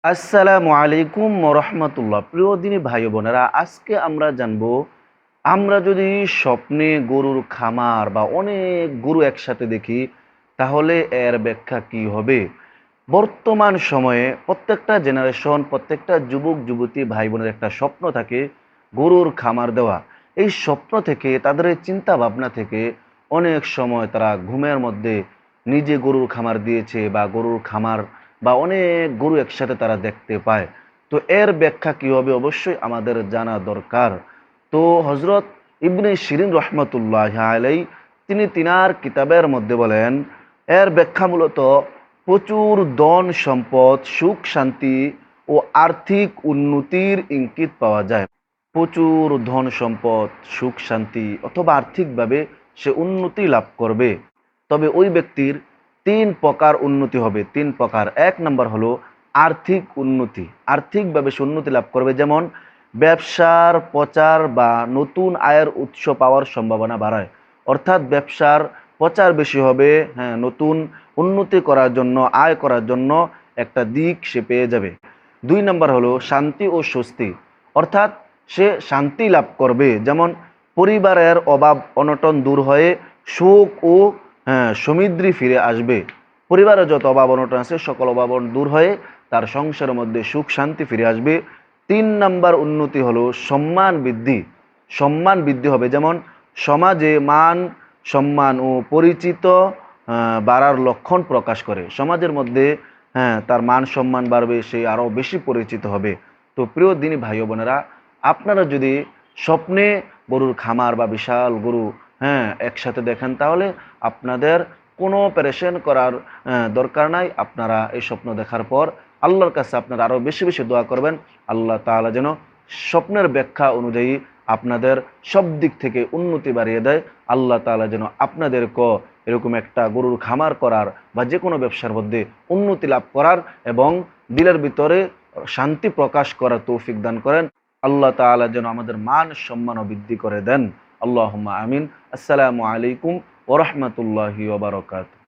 আসসালামু আলাইকুম রহমতুল্লাহ। প্রিয় দিনী ভাই বোনেরা, আজকে আমরা জানবো আমরা যদি স্বপ্নে গরুর খামার বা অনেক গরু একসাথে দেখি তাহলে এর ব্যাখ্যা কি হবে। বর্তমান সময়ে প্রত্যেকটা জেনারেশন, প্রত্যেকটা যুবক যুবতী ভাই বোনের একটা স্বপ্ন থাকে গরুর খামার দেওয়া। এই স্বপ্ন থেকে, তাদের এই চিন্তা ভাবনা থেকে অনেক সময় তারা ঘুমের মধ্যে নিজে গরুর খামার দিয়েছে বা গরুর খামার বা অনেক গরু একসাথে তারা দেখতে পায়। তো এর ব্যাখ্যা কি হবে অবশ্যই আমাদের জানা দরকার। তো হজরত ইবনে শিরিন রহমতুল্লাহ আলাই তিনি তিনার কিতাবের মধ্যে বলেন, এর ব্যাখ্যা মূলত প্রচুর ধন সম্পদ, সুখ শান্তি ও আর্থিক উন্নতির ইঙ্গিত পাওয়া যায়। প্রচুর ধন সম্পদ, সুখ শান্তি অথবা আর্থিকভাবে সে উন্নতি লাভ করবে। তবে ওই ব্যক্তির তিন প্রকার উন্নতি হবে, তিন প্রকার। এক নম্বর হলো আর্থিক উন্নতি। আর্থিকভাবে সে উন্নতি লাভ করবে, যেমন ব্যবসার প্রচার বা নতুন আয়ের উৎস পাওয়ার সম্ভাবনা বাড়ায়। অর্থাৎ ব্যবসার প্রচার বেশি হবে, হ্যাঁ, নতুন উন্নতি করার জন্য, আয় করার জন্য একটা দিক সে পেয়ে যাবে। দুই নম্বর হলো শান্তি ও স্বস্তি। অর্থাৎ সে শান্তি লাভ করবে, যেমন পরিবারের অভাব অনটন দূর হয়ে সুখ ও সমৃদ্ধি ফিরে আসবে। পরিবারে যত অভাব অনটন আছে সকল অভাব অনটন দূর হয়ে তার সংসারের মধ্যে সুখ শান্তি ফিরে আসবে। তিন নাম্বার উন্নতি হলো সম্মান বৃদ্ধি। সম্মান বৃদ্ধি হবে, যেমন সমাজে মান সম্মান ও পরিচিত বাড়ার লক্ষণ প্রকাশ করে। সমাজের মধ্যে, হ্যাঁ, তার মান সম্মান বাড়বে, সে আরও বেশি পরিচিত হবে। তো প্রিয় দিনী ভাই বোনেরা, আপনারা যদি স্বপ্নে গরুর খামার বা বিশাল গরু, হ্যাঁ, একসাথে দেখেন তাহলে আপনাদের কোনো প্যারেশান করার দরকার নাই। আপনারা এই স্বপ্ন দেখার পর আল্লাহর কাছে আপনারা আরও বেশি বেশি দোয়া করবেন, আল্লাহ তাআলা যেন স্বপ্নের ব্যাখ্যা অনুযায়ী আপনাদের সব দিক থেকে উন্নতি বাড়িয়ে দেয়। আল্লাহ তাআলা যেন আপনাদেরকে এরকম একটা গরুর খামার করার বা যে কোনো ব্যবসার মধ্যে উন্নতি লাভ করার এবং দিলের ভিতরে শান্তি প্রকাশ করার তৌফিক দান করেন। আল্লাহ তাআলা যেন আমাদের মান সম্মানও বৃদ্ধি করে দেন। আল্লাহুম্মা আমিন। আসসালামু আলাইকুম ওয়া রাহমাতুল্লাহি ওয়া বারাকাতুহু।